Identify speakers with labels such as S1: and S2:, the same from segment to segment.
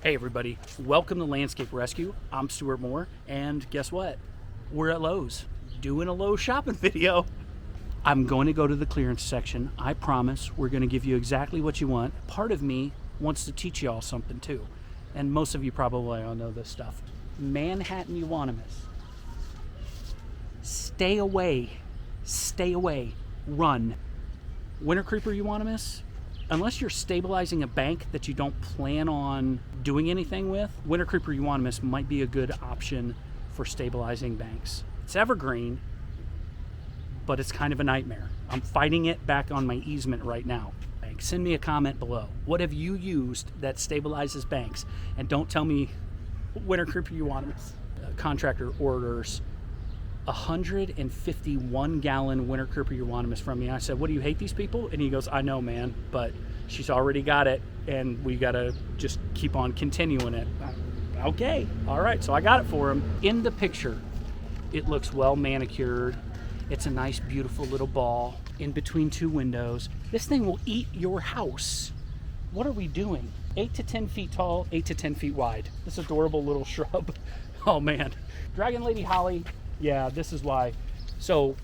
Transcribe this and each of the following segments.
S1: Hey everybody, welcome to Landscape Rescue. I'm Stuart Moore, and guess what? We're at Lowe's doing a Lowe shopping video. I'm going to go to the clearance section. I promise we're going to give you exactly what you want. Part of me wants to teach you all something too, and most of you probably all know this stuff. Manhattan euonymus. Stay away, run. Winter creeper euonymus, unless you're stabilizing a bank that you don't plan on doing anything with, winter creeper euonymus might be a good option for stabilizing banks. It's evergreen, but it's kind of a nightmare. I'm fighting it back on my easement right now. Send me a comment below. What have you used that stabilizes banks? And don't tell me winter creeper euonymus. A contractor orders 151 gallon winter creeper euonymus from me. I said, what do you hate these people? And he goes, I know, man, but she's already got it and we gotta just keep on continuing it. Okay, all right, so I got it for him. In the picture, it looks well manicured. It's a nice, beautiful little ball in between two windows. This thing will eat your house. What are we doing? 8 to 10 feet tall, 8 to 10 feet wide. This adorable little shrub. Oh man. Dragon Lady Holly. Yeah, this is why. So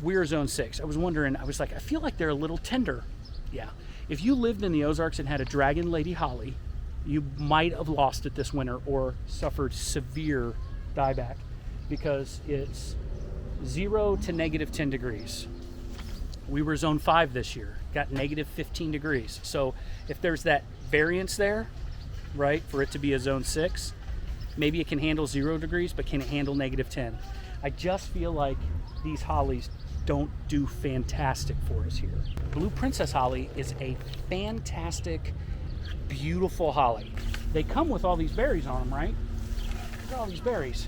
S1: we're zone 6. I was wondering, I was like, I feel like they're a little tender. Yeah. If you lived in the Ozarks and had a Dragon Lady Holly, you might have lost it this winter or suffered severe dieback because it's 0 to negative 10 degrees. We were zone 5 this year, got negative 15 degrees. So if there's that variance there, right, for it to be a zone 6, maybe it can handle 0 degrees, but can it handle negative 10? I just feel like these hollies don't do fantastic for us here. Blue Princess Holly is a fantastic, beautiful holly. They come with all these berries on them, right? Look at all these berries.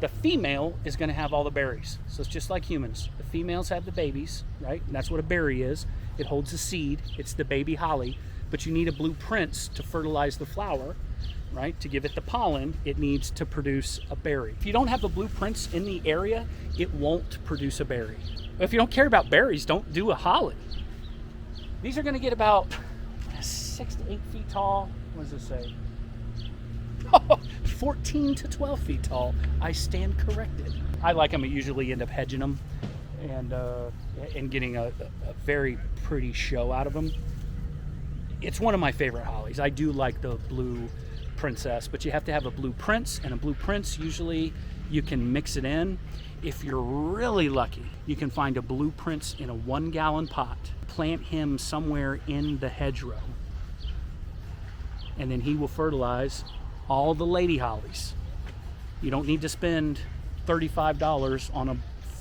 S1: The female is going to have all the berries. So it's just like humans. The females have the babies, right? And that's what a berry is. It holds a seed. It's the baby holly. But you need a blue prince to fertilize the flower, right? To give it the pollen, it needs to produce a berry. If you don't have the blue prince in the area, it won't produce a berry. If you don't care about berries, don't do a holly. These are going to get about 6 to 8 feet tall. What does it say? 14 to 12 feet tall. I stand corrected. I like them. I usually end up hedging them and getting a very pretty show out of them. It's one of my favorite hollies. I do like the blue princess, but you have to have a blue prince, and a blue prince, usually you can mix it in. If you're really lucky, you can find a blue prince in a 1 gallon pot, plant him somewhere in the hedgerow, and then he will fertilize all the lady hollies. You don't need to spend $35 on a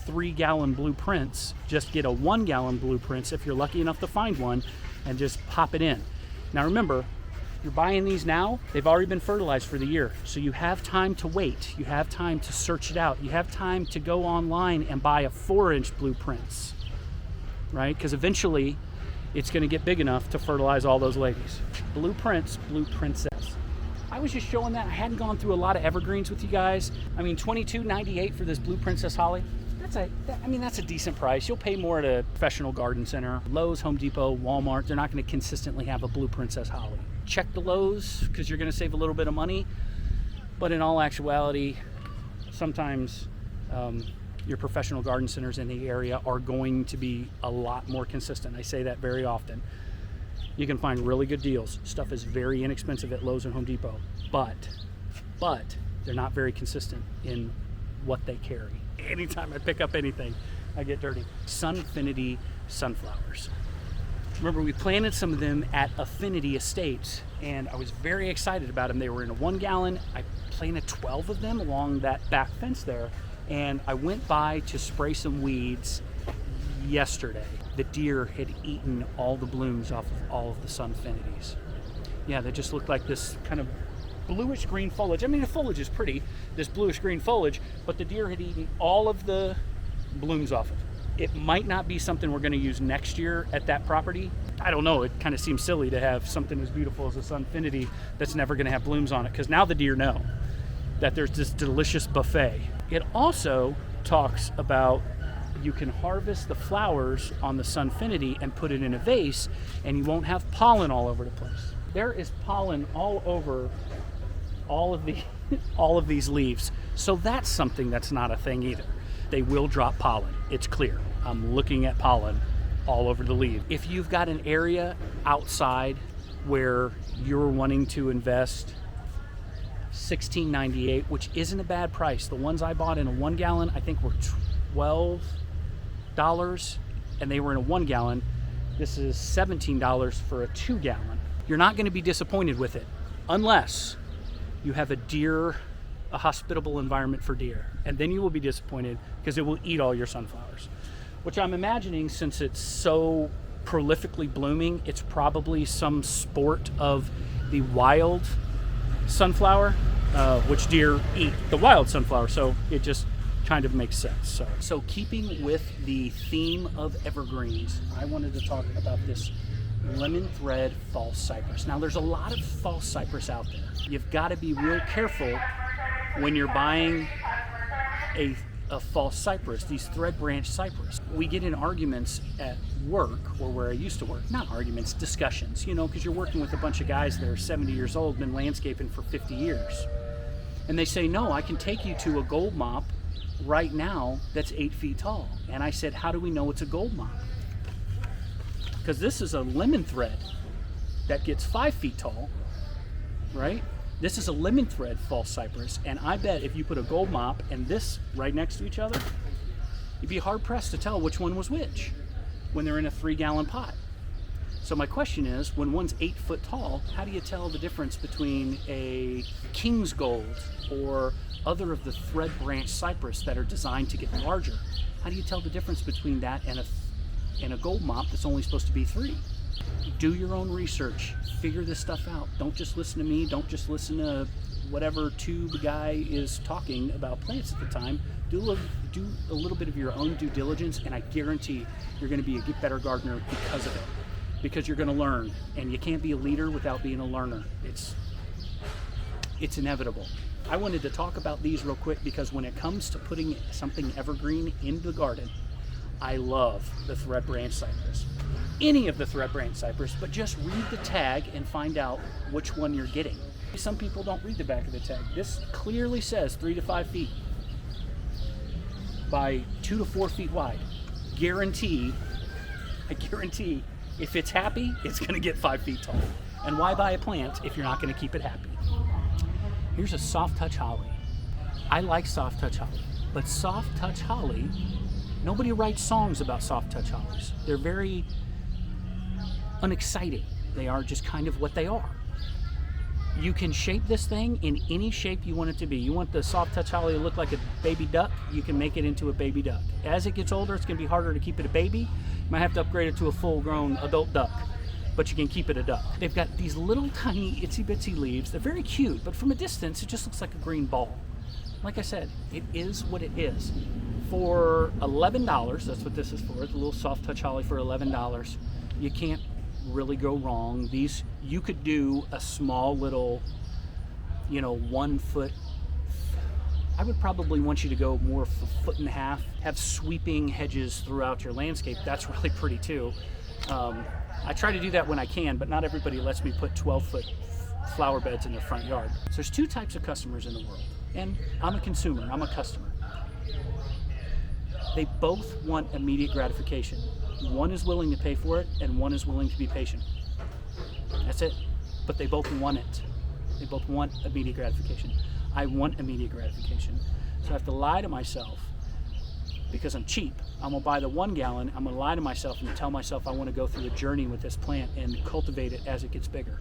S1: 3 gallon blue prince. Just get a 1 gallon blue prince if you're lucky enough to find one, and just pop it in. Now remember, you're buying these now, they've already been fertilized for the year. So you have time to wait. You have time to search it out. You have time to go online and buy a 4-inch blue prince, right? Because eventually it's going to get big enough to fertilize all those ladies. Blue prince, blue princess. I was just showing that. I hadn't gone through a lot of evergreens with you guys. I mean, $22.98 for this blue princess holly. That's a decent price. You'll pay more at a professional garden center. Lowe's, Home Depot, Walmart, they're not going to consistently have a blue princess holly. Check the Lowe's because you're going to save a little bit of money. But in all actuality, sometimes your professional garden centers in the area are going to be a lot more consistent. I say that very often. You can find really good deals. Stuff is very inexpensive at Lowe's and Home Depot, but they're not very consistent in what they carry. Anytime I pick up anything, I get dirty. Sunfinity sunflowers. Remember, we planted some of them at Affinity Estates, and I was very excited about them. They were in a 1 gallon. I planted 12 of them along that back fence there, and I went by to spray some weeds yesterday. The deer had eaten all the blooms off of all of the Sunfinities. Yeah, they just looked like this kind of bluish green foliage. I mean, the foliage is pretty, this bluish green foliage, but the deer had eaten all of the blooms off of it. It might not be something we're going to use next year at that property. I don't know. It kind of seems silly to have something as beautiful as a Sunfinity that's never going to have blooms on it, because now the deer know that there's this delicious buffet. It also talks about you can harvest the flowers on the Sunfinity and put it in a vase, and you won't have pollen all over the place. There is pollen all over all of the all of these leaves. So that's something that's not a thing either. They will drop pollen. It's clear. I'm looking at pollen all over the leaf. If you've got an area outside where you're wanting to invest $16.98, which isn't a bad price. The ones I bought in a 1 gallon, I think were $12, and they were in a 1 gallon. This is $17 for a 2 gallon. You're not going to be disappointed with it unless you have a hospitable environment for deer, and then you will be disappointed because it will eat all your sunflowers, which I'm imagining, since it's so prolifically blooming, it's probably some sport of the wild sunflower, which deer eat the wild sunflower, so it just kind of makes sense. So keeping with the theme of evergreens, I wanted to talk about this lemon thread false cypress. Now, there's a lot of false cypress out there. You've got to be real careful when you're buying a false cypress, these thread branch cypress. We get in arguments at work, or where I used to work, not arguments, discussions, because you're working with a bunch of guys that are 70 years old, been landscaping for 50 years. And they say, no, I can take you to a gold mop right now that's 8 feet tall. And I said, how do we know it's a gold mop? Because this is a lemon thread that gets 5 feet tall, right? This is a lemon thread false cypress, and I bet if you put a gold mop and this right next to each other, you'd be hard pressed to tell which one was which when they're in a 3-gallon pot. So my question is, when one's 8 foot tall, how do you tell the difference between a king's gold or other of the thread branch cypress that are designed to get larger? How do you tell the difference between that and a gold mop that's only supposed to be 3? Do your own research, figure this stuff out. Don't just listen to me, don't just listen to whatever tube guy is talking about plants at the time. Do a little bit of your own due diligence, and I guarantee you're going to be a better gardener because of it. Because you're going to learn, and you can't be a leader without being a learner. It's inevitable. I wanted to talk about these real quick because when it comes to putting something evergreen into the garden, I love the thread branch cypress. Any of the thread branch cypress, but just read the tag and find out which one you're getting. Some people don't read the back of the tag. This clearly says 3 to 5 feet by 2 to 4 feet wide. I guarantee if it's happy, it's going to get 5 feet tall. And why buy a plant if you're not going to keep it happy? Here's a soft touch holly. I like soft touch holly, but soft touch holly, nobody writes songs about soft touch hollies. They're very unexciting. They are just kind of what they are. You can shape this thing in any shape you want it to be. You want the soft touch holly to look like a baby duck, you can make it into a baby duck. As it gets older, it's going to be harder to keep it a baby. You might have to upgrade it to a full-grown adult duck, but you can keep it a duck. They've got these little tiny itsy bitsy leaves. They're very cute, but from a distance, it just looks like a green ball. Like I said, it is what it is. For $11, that's what this is for. It's a little soft touch holly for $11. You can't really go wrong. These, you could do a small little, 1 foot. I would probably want you to go more 1.5 foot, have sweeping hedges throughout your landscape. That's really pretty too. I try to do that when I can, but not everybody lets me put 12-foot flower beds in their front yard. So there's 2 types of customers in the world, and I'm a consumer, I'm a customer. They both want immediate gratification. One is willing to pay for it, and one is willing to be patient. That's it. But they both want it. They both want immediate gratification. I want immediate gratification. So I have to lie to myself because I'm cheap. I'm gonna buy the 1 gallon. I'm gonna lie to myself and tell myself I want to go through a journey with this plant and cultivate it as it gets bigger.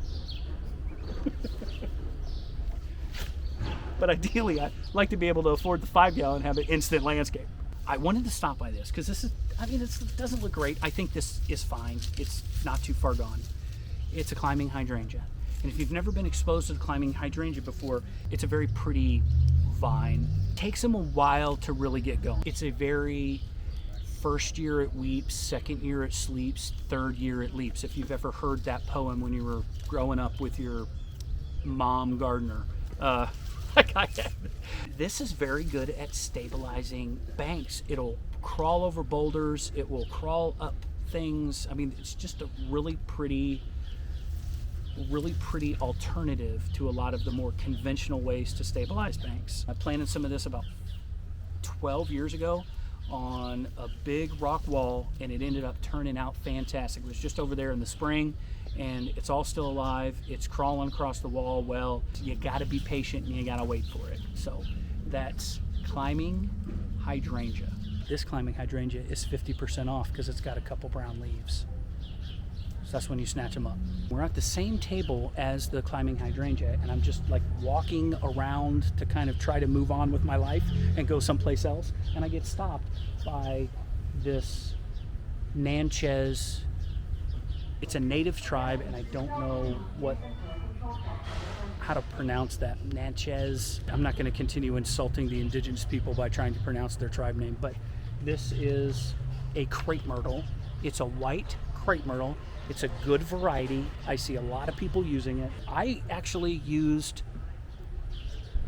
S1: But ideally, I'd like to be able to afford the 5 gallon and have an instant landscape. I wanted to stop by this because it doesn't look great. I think this is fine. It's not too far gone. It's a climbing hydrangea. And if you've never been exposed to the climbing hydrangea before, it's a very pretty vine. It takes them a while to really get going. It's a very first year it weeps, second year it sleeps, third year it leaps. If you've ever heard that poem when you were growing up with your mom gardener, like I have. This is very good at stabilizing banks. It'll crawl over boulders, it will crawl up things. I mean, it's just a really pretty really pretty alternative to a lot of the more conventional ways to stabilize banks. I planted some of this about 12 years ago on a big rock wall, and it ended up turning out fantastic. It was just over there in the spring, and it's all still alive. It's crawling across the wall well. You gotta be patient and you gotta wait for it. So that's climbing hydrangea. This climbing hydrangea is 50% off because it's got a couple brown leaves. So that's when you snatch them up. We're at the same table as the climbing hydrangea, and I'm just like walking around to kind of try to move on with my life and go someplace else. And I get stopped by this Natchez. It's a native tribe, and I don't know how to pronounce that. Natchez. I'm not going to continue insulting the indigenous people by trying to pronounce their tribe name, but this is a crepe myrtle. It's a white crepe myrtle. It's a good variety. I see a lot of people using it. I actually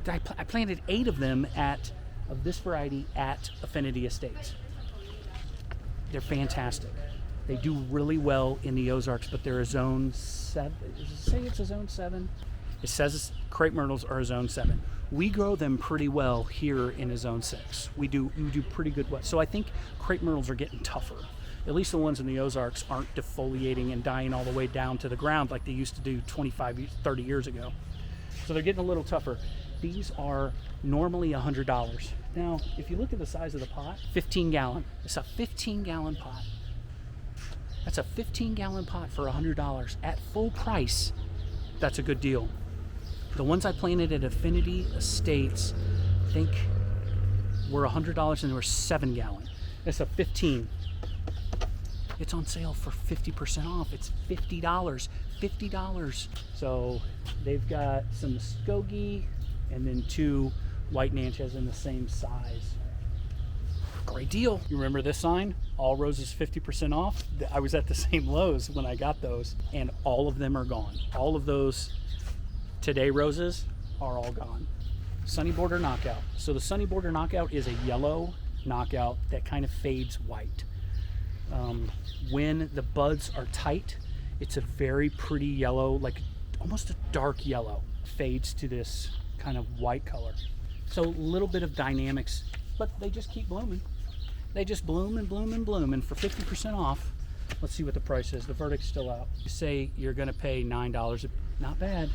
S1: I planted 8 of them of this variety at Affinity Estates. They're fantastic. They do really well in the Ozarks, but they're a zone 7. Does it say it's a zone 7? It says crepe myrtles are a zone 7. We grow them pretty well here in a zone 6. We do pretty good. So I think crepe myrtles are getting tougher. At least the ones in the Ozarks aren't defoliating and dying all the way down to the ground like they used to do 25, 30 years ago. So they're getting a little tougher. These are normally $100. Now, if you look at the size of the pot, 15 gallon. It's a 15 gallon pot. That's a 15 gallon pot for $100. At full price, that's a good deal. The ones I planted at Affinity Estates, I think were $100 and they were 7 gallon. It's a 15. It's on sale for 50% off. It's $50. $50. So they've got some Muskogee and then 2 white Natchez in the same size. Great deal. You remember this sign? All roses 50% off? I was at the same Lowe's when I got those, and all of them are gone. All of those Today roses are all gone. Sunny Border Knockout. So the Sunny Border Knockout is a yellow knockout that kind of fades white. When the buds are tight, it's a very pretty yellow, like almost a dark yellow. Fades to this kind of white color. So a little bit of dynamics, but they just keep blooming. They just bloom and bloom and bloom. And for 50% off, let's see what the price is. The verdict's still out. You say you're gonna pay $9. Not bad.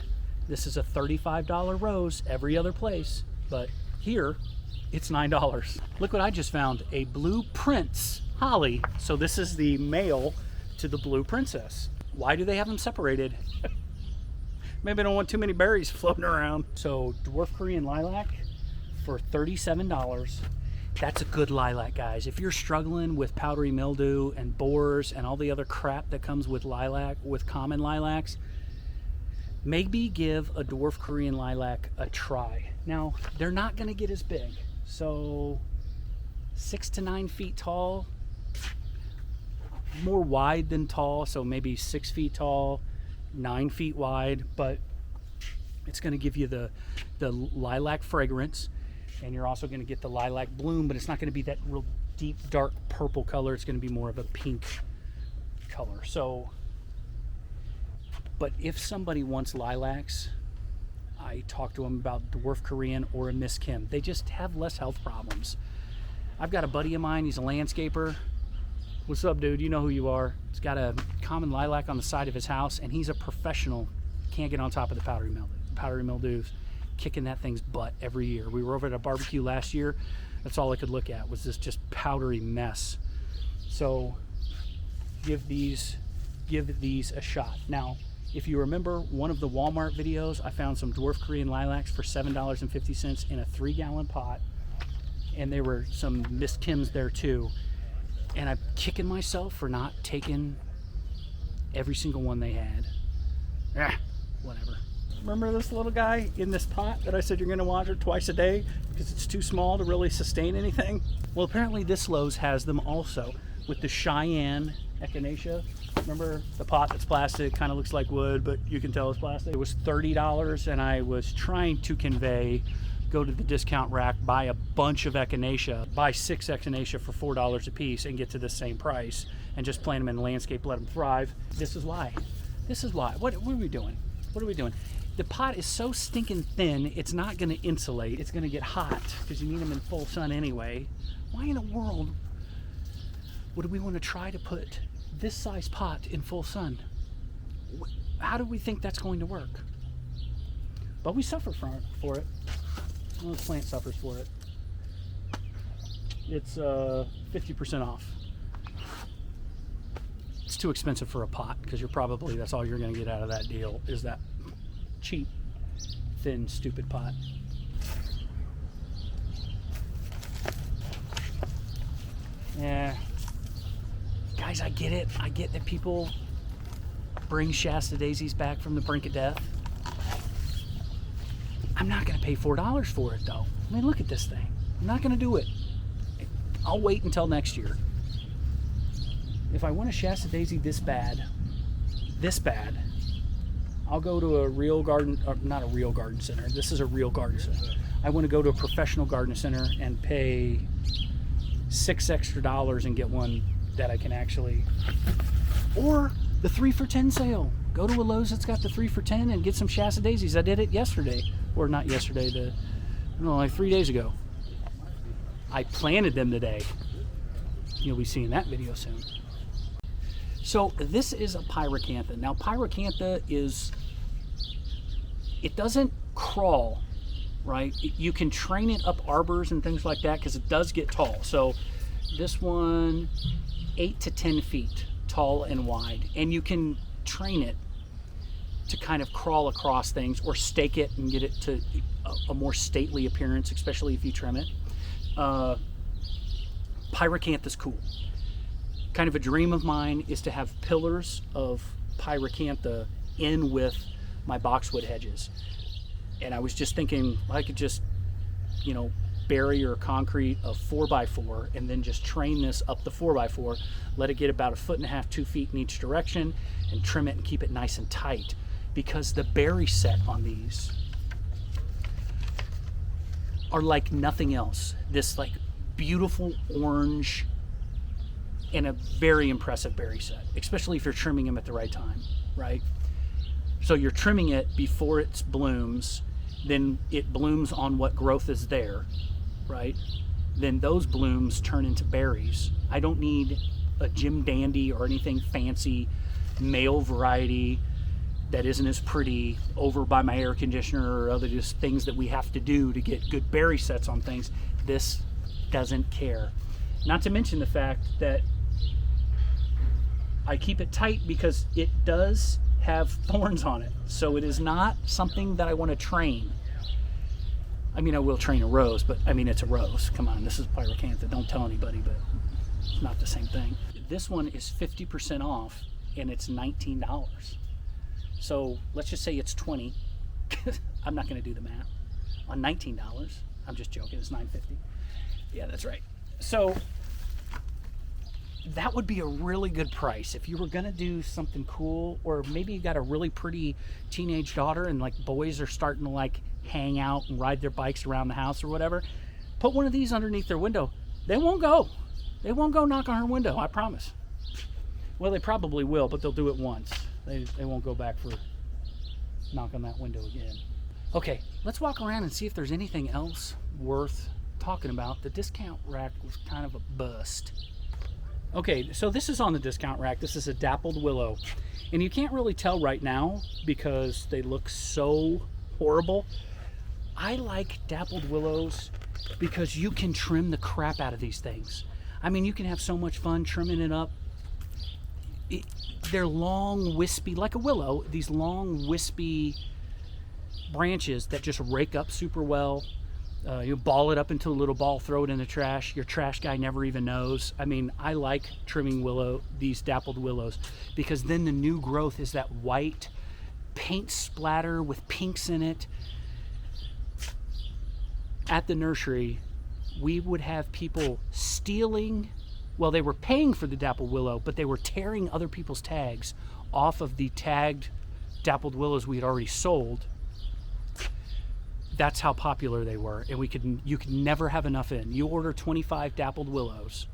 S1: This is a $35 rose every other place, but here it's $9. Look what I just found, a blue prince holly. So this is the male to the blue princess. Why do they have them separated? Maybe I don't want too many berries floating around. So dwarf Korean lilac for $37. That's a good lilac, guys. If you're struggling with powdery mildew and borers and all the other crap that comes with lilac, with common lilacs, maybe give a dwarf Korean lilac a try. Now, they're not gonna get as big. So 6 to 9 feet tall, more wide than tall. So maybe 6 feet tall, 9 feet wide, but it's gonna give you the lilac fragrance, and you're also gonna get the lilac bloom, but it's not gonna be that real deep, dark purple color. It's gonna be more of a pink color. So, but if somebody wants lilacs, I talk to them about dwarf Korean or a Miss Kim. They just have less health problems. I've got a buddy of mine, he's a landscaper. What's up, dude? You know who you are. He's got a common lilac on the side of his house, and he's a professional. Can't get on top of the powdery mildew. Powdery mildew's kicking that thing's butt every year. We were over at a barbecue last year. That's all I could look at was this just powdery mess. So give these a shot. Now, if you remember one of the Walmart videos, I found some dwarf Korean lilacs for $7.50 in a 3-gallon pot, and there were some Miss Kims there too. And I'm kicking myself for not taking every single one they had. Whatever. Remember this little guy in this pot that I said you're gonna water twice a day because it's too small to really sustain anything? Well, apparently this Lowe's has them also with the Cheyenne Echinacea. Remember the pot that's plastic, kind of looks like wood, but you can tell it's plastic? It was $30, and I was trying to convey, go to the discount rack, buy a bunch of Echinacea, buy 6 Echinacea for $4 a piece and get to the same price, and just plant them in landscape, let them thrive. This is why. This is why. What are we doing? What are we doing? The pot is so stinking thin, it's not going to insulate. It's going to get hot because you need them in full sun anyway. Why in the world would we want to try to put this size pot in full sun? How do we think that's going to work? But we suffer for it. Well, the plant suffers for it. It's 50% off. It's too expensive for a pot because that's all you're going to get out of that deal is that cheap, thin, stupid pot. Yeah. Guys, I get it. I get that people bring Shasta daisies back from the brink of death. I'm not going to pay $4 for it, though. I mean, look at this thing. I'm not going to do it. I'll wait until next year. If I want a Shasta daisy this bad, I'll go to a real garden, or not a real garden center. This is a real garden center. I want to go to a professional garden center and pay $6 extra and get one that I can actually, or the 3 for $10 sale. Go to a Lowe's that's got the 3 for $10 and get some Shasta daisies. I did it yesterday, or not yesterday, like 3 days ago. I planted them today. You'll be seeing that video soon. So this is a Pyracantha. Now Pyracantha it doesn't crawl, right? You can train it up arbors and things like that because it does get tall. So this one, 8 to 10 feet tall and wide. And you can train it to kind of crawl across things or stake it and get it to a more stately appearance, especially if you trim it. Pyracantha's cool. Kind of a dream of mine is to have pillars of Pyracantha in with my boxwood hedges. And I was just thinking I could just, barrier concrete of 4x4 and then just train this up the 4x4, let it get about 1.5 feet, 2 feet in each direction, and trim it and keep it nice and tight. Because the berry set on these are like nothing else. This like beautiful orange and a very impressive berry set, especially if you're trimming them at the right time, right? So you're trimming it before it blooms, then it blooms on what growth is there, right? Then those blooms turn into berries. I don't need a Jim Dandy or anything fancy male variety that isn't as pretty over by my air conditioner or other just things that we have to do to get good berry sets on things. This doesn't care. Not to mention the fact that I keep it tight because it does have thorns on it. So it is not something that I want to train. I mean, I will train a rose, but I mean, it's a rose. Come on, this is Pyracantha. Don't tell anybody, but it's not the same thing. This one is 50% off and it's $19. So let's just say it's 20. I'm not going to do the math. On $19, I'm just joking, it's $9.50. Yeah, that's right. So that would be a really good price if you were going to do something cool, or maybe you got a really pretty teenage daughter and like boys are starting to like hang out and ride their bikes around the house or whatever. Put one of these underneath their window. They won't go knock on her window, I promise. Well, they probably will, but they'll do it once. They won't go back for knock on that window again. Okay, let's walk around and see if there's anything else worth talking about. The discount rack was kind of a bust. Okay, so this is on the discount rack. This is a dappled willow. And you can't really tell right now because they look so horrible. I like dappled willows because you can trim the crap out of these things. I mean, you can have so much fun trimming it up. They're long, wispy, like a willow, these long, wispy branches that just rake up super well. You ball it up into a little ball, throw it in the trash. Your trash guy never even knows. I mean, I like trimming these dappled willows, because then the new growth is that white paint splatter with pinks in it. At the nursery, we would have people stealing, well, they were paying for the dappled willow, but they were tearing other people's tags off of the tagged dappled willows we had already sold. That's how popular they were, and you could never have enough in. You order 25 dappled willows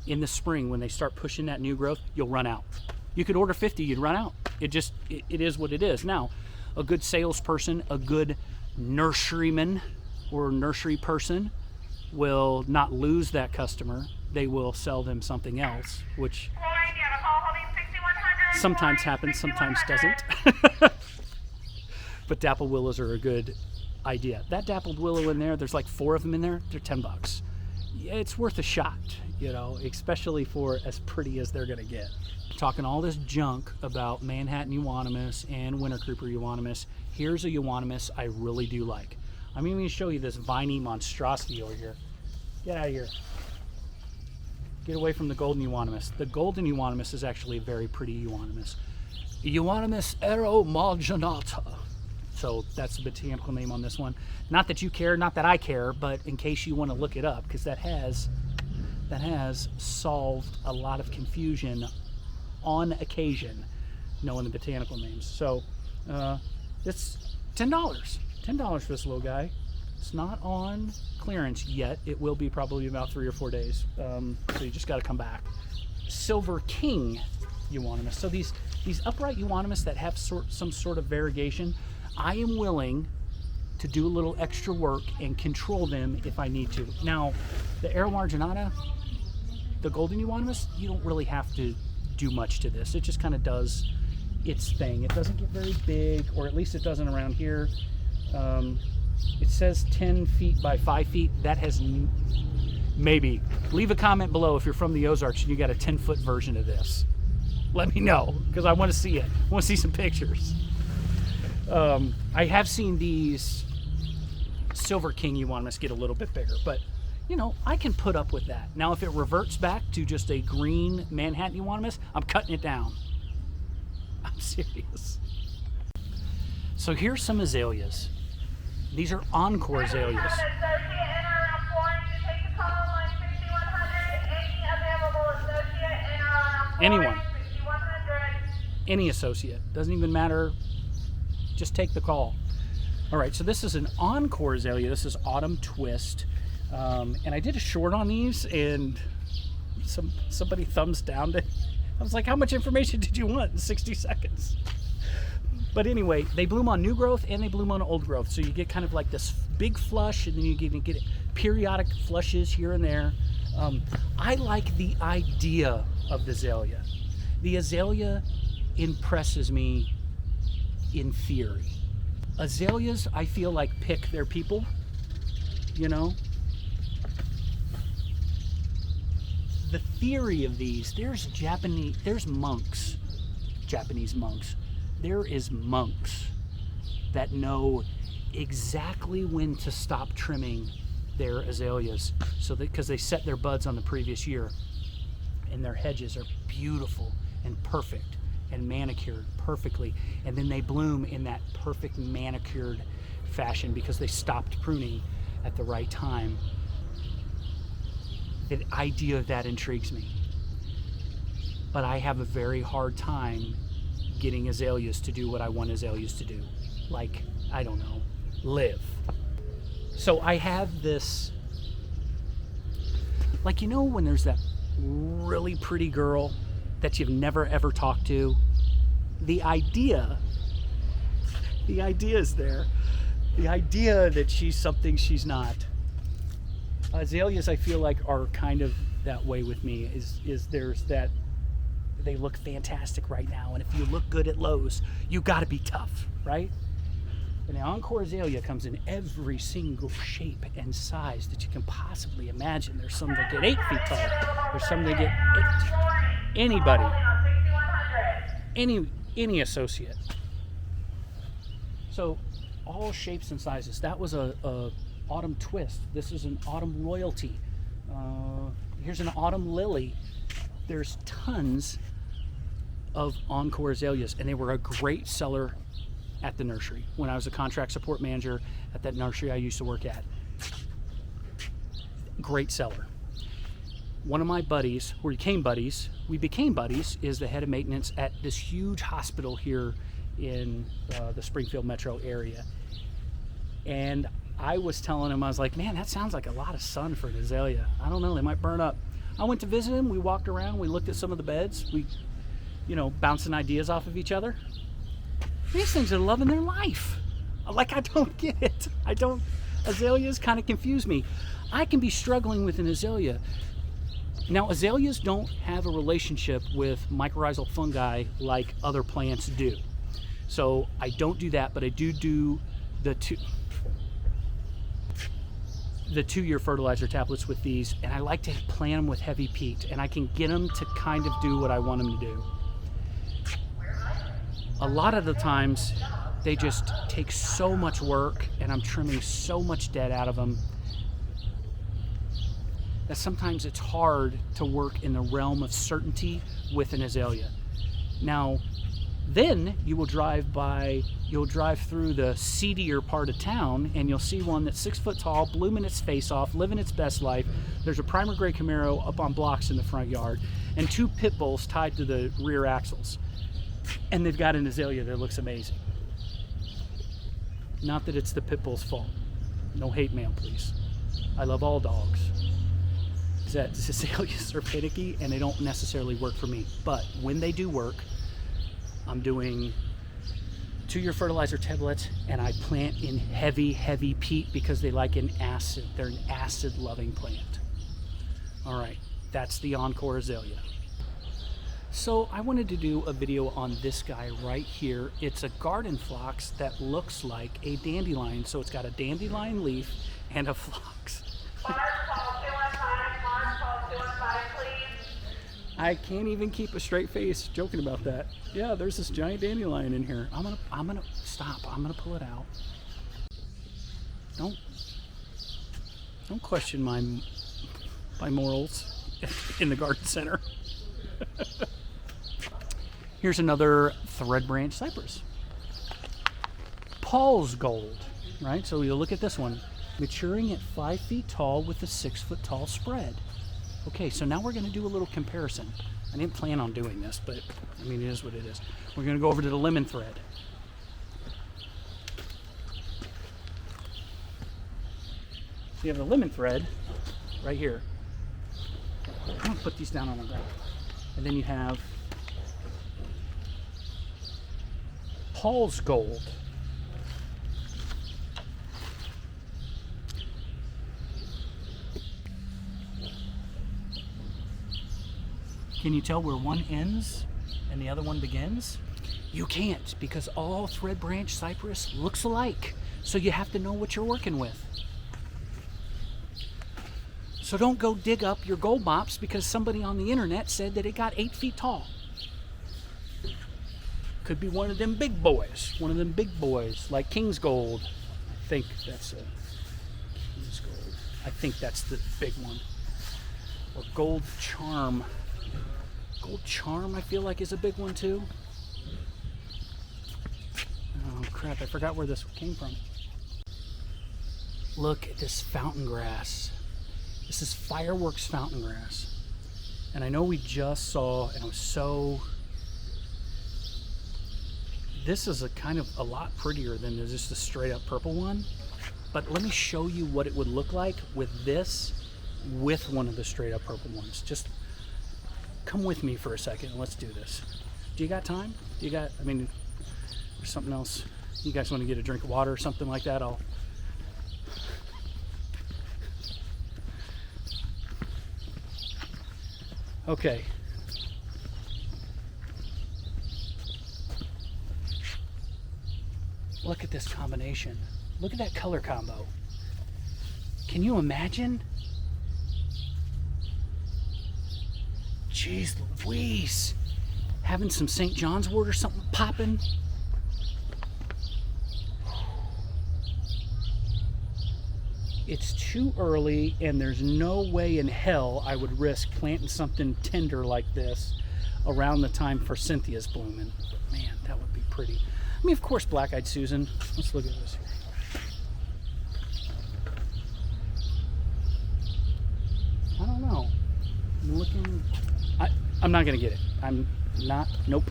S1: in the spring, when they start pushing that new growth, you'll run out. You could order 50, you'd run out. It is what it is. Now, a good salesperson, a good nurseryman or nursery person will not lose that customer. They will sell them something else, which sometimes happens, sometimes doesn't. But dappled willows are a good idea. That dappled willow in there, there's like 4 of them in there, they're $10. Yeah, it's worth a shot, you know, especially for as pretty as they're gonna get. Talking all this junk about Manhattan euonymus and winter creeper euonymus. Here's a euonymus I really do like. I'm even gonna show you this viney monstrosity over here. Get out of here. Get away from the golden euonymus. The golden euonymus is actually a very pretty euonymus. Euonymus aeromarginata. So that's the botanical name on this one. Not that you care, not that I care, but in case you want to look it up, because that has solved a lot of confusion on occasion, knowing the botanical names. So it's $10. $10 for this little guy. It's not on clearance yet. It will be probably about 3 or 4 days. So you just got to come back. Silver King euonymus. So these upright euonymus that have some sort of variegation, I am willing to do a little extra work and control them if I need to. Now, the aeromarginata, the golden euonymus, you don't really have to do much to this. It just kind of does its thing. It doesn't get very big, or at least it doesn't around here. It says 10 feet by 5 feet. That has maybe. Leave a comment below if you're from the Ozarks and you got a 10-foot version of this. Let me know, because I want to see it. I want to see some pictures. I have seen these Silver King euonymus get a little bit bigger, but you know, I can put up with that. Now, if it reverts back to just a green Manhattan euonymus, I'm cutting it down. I'm serious. So here's some azaleas. These are Encore azaleas. Anyone. Any associate. Doesn't even matter. Just take the call. All right, so this is an Encore azalea. This is Autumn Twist. And I did a short on these, and somebody thumbs downed it. I was like, how much information did you want in 60 seconds? But anyway, they bloom on new growth and they bloom on old growth. So you get kind of like this big flush, and then you get periodic flushes here and there. I like the idea of the azalea. The azalea impresses me in theory. Azaleas, I feel like, pick their people, you know? The theory of these, there's monks, Japanese monks. There is monks that know exactly when to stop trimming their azaleas, so that because they set their buds on the previous year, and their hedges are beautiful and perfect and manicured perfectly, and then they bloom in that perfect manicured fashion because they stopped pruning at the right time. The idea of that intrigues me, but I have a very hard time getting azaleas to do what I want azaleas to do. Like, I don't know, live. So I have this, like, you know when there's that really pretty girl that you've never ever talked to? The idea is there. The idea that she's something she's not. Azaleas, I feel like, are kind of that way with me. Is there's that, they look fantastic right now, and if you look good at Lowe's, you gotta be tough, right? And the Encore azalea comes in every single shape and size that you can possibly imagine. There's some that get 8 feet tall. There's some that get anybody, any associate. So all shapes and sizes. That was a Autumn Twist. This is an Autumn Royalty. Here's an Autumn Lily. There's tons of Encore azaleas, and they were a great seller at the nursery when I was a contract support manager at that nursery I used to work at. Great seller. One of my buddies, we became buddies, is the head of maintenance at this huge hospital here in the Springfield metro area. And I was telling him, I was like, man, that sounds like a lot of sun for an azalea. I don't know, they might burn up. I went to visit him, we walked around, we looked at some of the beds, we you know, bouncing ideas off of each other. These things are loving their life. Like, I don't get it. Azaleas kind of confuse me. I can be struggling with an azalea. Now, azaleas don't have a relationship with mycorrhizal fungi like other plants do. So I don't do that, but I do the two-year fertilizer tablets with these, and I like to plant them with heavy peat, and I can get them to kind of do what I want them to do. A lot of the times, they just take so much work, and I'm trimming so much dead out of them, that sometimes it's hard to work in the realm of certainty with an azalea. Now, then you will drive through the seedier part of town, and you'll see one that's 6 foot tall, blooming its face off, living its best life. There's a primer gray Camaro up on blocks in the front yard, and 2 pit bulls tied to the rear axles. And they've got an azalea that looks amazing. Not that it's the pit bull's fault. No hate mail, please. I love all dogs. Azaleas are finicky, and they don't necessarily work for me. But when they do work, I'm doing 2-year fertilizer tablets, and I plant in heavy peat because they like an acid. They're an acid-loving plant. All right, that's the Encore azalea. So I wanted to do a video on this guy right here. It's a garden phlox that looks like a dandelion. So it's got a dandelion leaf and a phlox. I can't even keep a straight face joking about that. Yeah, there's this giant dandelion in here. I'm gonna stop. I'm gonna pull it out. Don't question my morals in the garden center. Here's another thread branch cypress. Paul's gold, right? So you look at this one, maturing at 5 feet tall with a 6 foot tall spread. Okay, so now we're going to do a little comparison. I didn't plan on doing this, but I mean, it is what it is. We're going to go over to the lemon thread. So you have the lemon thread right here. I'm going to put these down on the ground. And then you have Paul's gold. Can you tell where one ends and the other one begins? You can't, because all thread branch cypress looks alike. So you have to know what you're working with. So don't go dig up your gold mops because somebody on the internet said that it got 8 feet tall. Could be one of them big boys. One of them big boys, like King's Gold. I think that's a King's Gold. I think that's the big one. Or Gold Charm. Gold Charm, I feel like, is a big one too. Oh crap, I forgot where this came from. Look at this fountain grass. This is fireworks fountain grass. And I know we just saw, and I was so... This is a kind of a lot prettier than just a straight up purple one. But let me show you what it would look like with this, with one of the straight up purple ones. Just come with me for a second and let's do this. Do you got time? Do you got, I mean, there's something else. You guys want to get a drink of water or something like that? Okay. Look at this combination. Look at that color combo. Can you imagine? Jeez Louise. Having some St. John's wort or something popping. It's too early, and there's no way in hell I would risk planting something tender like this around the time for Cynthia's blooming. But man, that would be pretty. I mean, of course, Black-Eyed Susan. Let's look at this. I don't know. I'm looking. I'm not gonna get it. I'm not. Nope.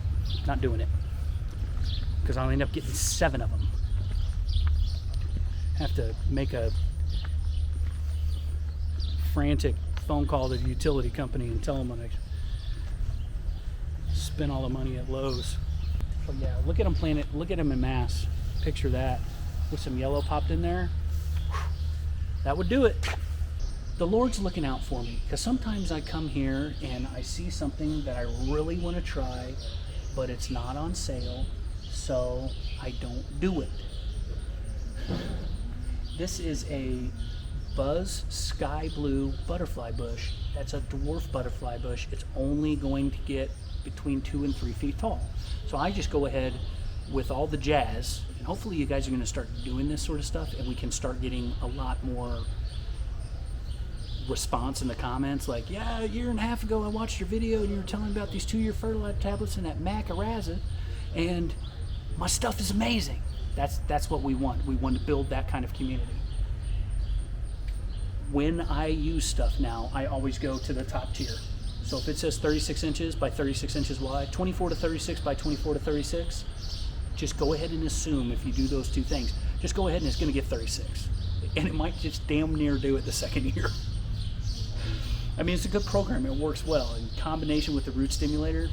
S1: Not doing it. Because I'll end up getting 7 of them. Have to make a frantic phone call to the utility company and tell them when I spent all the money at Lowe's. But yeah, look at them planted. Look at them in mass. Picture that with some yellow popped in there. That would do it. The Lord's looking out for me, because sometimes I come here and I see something that I really want to try, but it's not on sale, so I don't do it. This is a Buzz Sky Blue butterfly bush. That's a dwarf butterfly bush. It's only going to get between 2 and 3 feet tall. So I just go ahead with all the jazz, and hopefully you guys are going to start doing this sort of stuff, and we can start getting a lot more response in the comments, like, yeah, a year and a half ago I watched your video and you were telling about these 2-year fertilizer tablets and that Echinacea, and my stuff is amazing. That's what we want. We want to build that kind of community. When I use stuff now, I always go to the top tier. So if it says 36 inches by 36 inches wide, 24 to 36 by 24 to 36, just go ahead and assume, if you do those 2 things, just go ahead and it's going to get 36. And it might just damn near do it the second year. I mean, it's a good program. It works well. In combination with the root stimulator,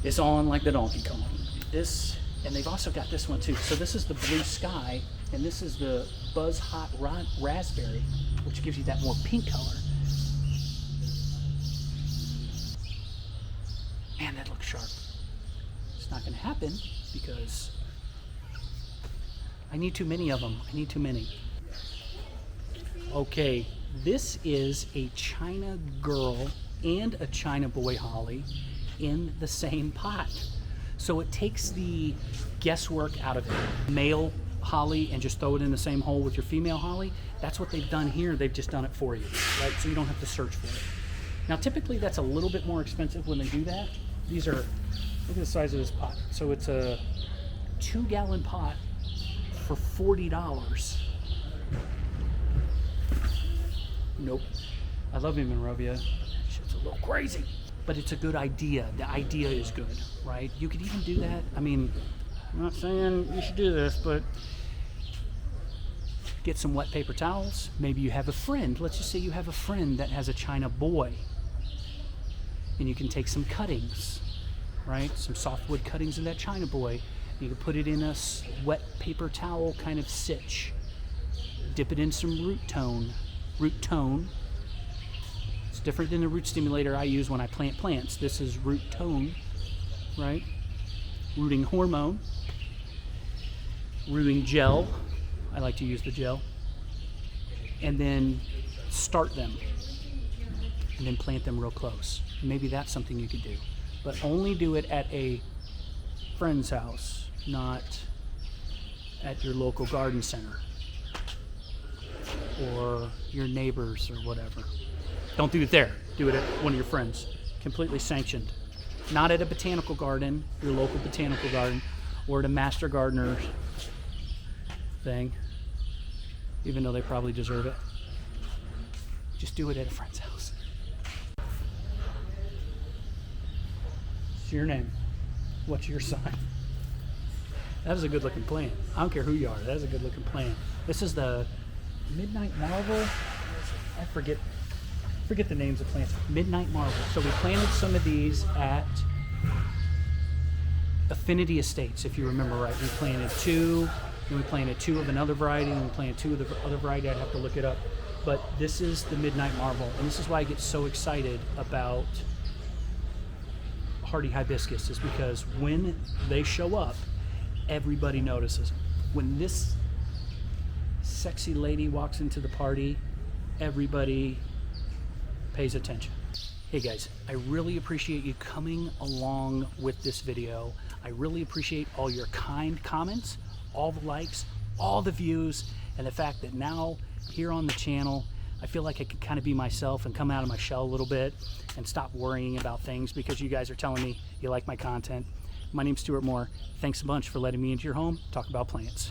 S1: it's on like the Donkey Kong. This, and they've also got this one too. So this is the Blue Sky, and this is the Buzz Hot Raspberry, which gives you that more pink color. Man, that looks sharp. It's not going to happen because I need too many of them. I need too many. Okay, this is a China girl and a China boy holly in the same pot. So it takes the guesswork out of it. Male holly and just throw it in the same hole with your female holly. That's what they've done here. They've just done it for you, right? So you don't have to search for it. Now, typically that's a little bit more expensive when they do that. These are, look at the size of this pot. So it's a 2-gallon pot for $40. Nope. I love you, Monrovia. Shit's a little crazy, but it's a good idea. The idea is good, right? You could even do that. I mean, I'm not saying you should do this, but get some wet paper towels. Maybe you have a friend. Let's just say you have a friend that has a China boy, and you can take some cuttings, right? Some softwood cuttings of that China boy. You can put it in a wet paper towel kind of sitch. Dip it in some root tone. It's different than the root stimulator I use when I plant plants. This is root tone, right? Rooting hormone, rooting gel. I like to use the gel. And then start them and then plant them real close. Maybe that's something you could do, but only do it at a friend's house, not at your local garden center or your neighbors or whatever. Don't do it there. Do it at one of your friends. Completely sanctioned. Not at a botanical garden, your local botanical garden, or at a master gardener thing, even though they probably deserve it. Just do it at a friend's house. What's your name? What's your sign? That is a good looking plant. I don't care who you are, that is a good looking plant. This is the Midnight Marvel. I forget the names of plants. Midnight Marvel. So we planted some of these at Affinity Estates, if you remember right. We planted 2, and we planted 2 of another variety, and we planted 2 of the other variety. I'd have to look it up. But this is the Midnight Marvel, and this is why I get so excited about hardy hibiscus, is because when they show up, everybody notices them. When this sexy lady walks into the party, everybody pays attention. Hey guys, I really appreciate you coming along with this video. I really appreciate all your kind comments, all the likes, all the views, and the fact that now here on the channel, I feel like I can kind of be myself and come out of my shell a little bit and stop worrying about things because you guys are telling me you like my content. My name's Stuart Moore. Thanks a bunch for letting me into your home, talk about plants.